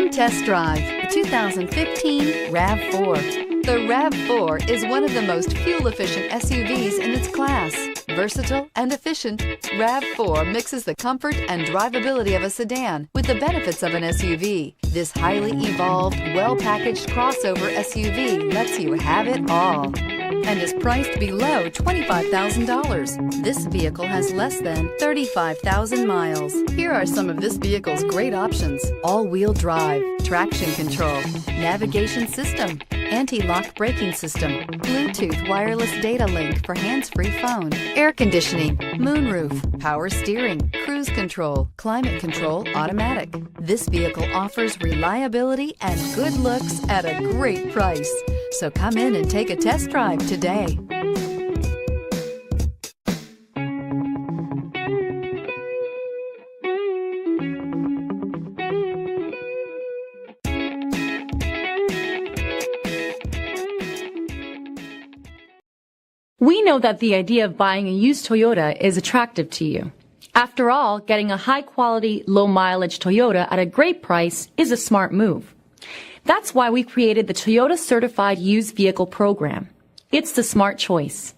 Come test drive the 2015 RAV4. The RAV4 is one of the most fuel-efficient SUVs in its class. Versatile and efficient, RAV4 mixes the comfort and drivability of a sedan with the benefits of an SUV. This highly evolved, well-packaged crossover SUV lets you have it all and is priced below $25,000. This vehicle has less than 35,000 miles. Here are some of this vehicle's great options: all-wheel drive, traction control, navigation system, anti-lock braking system, Bluetooth wireless data link for hands-free phone, air conditioning, moonroof, power steering, cruise control, climate control automatic. This vehicle offers reliability and good looks at a great price. So come in and take a test drive today. We know that the idea of buying a used Toyota is attractive to you. After all, getting a high-quality, low-mileage Toyota at a great price is a smart move. That's why we created the Toyota Certified Used Vehicle Program. It's the smart choice.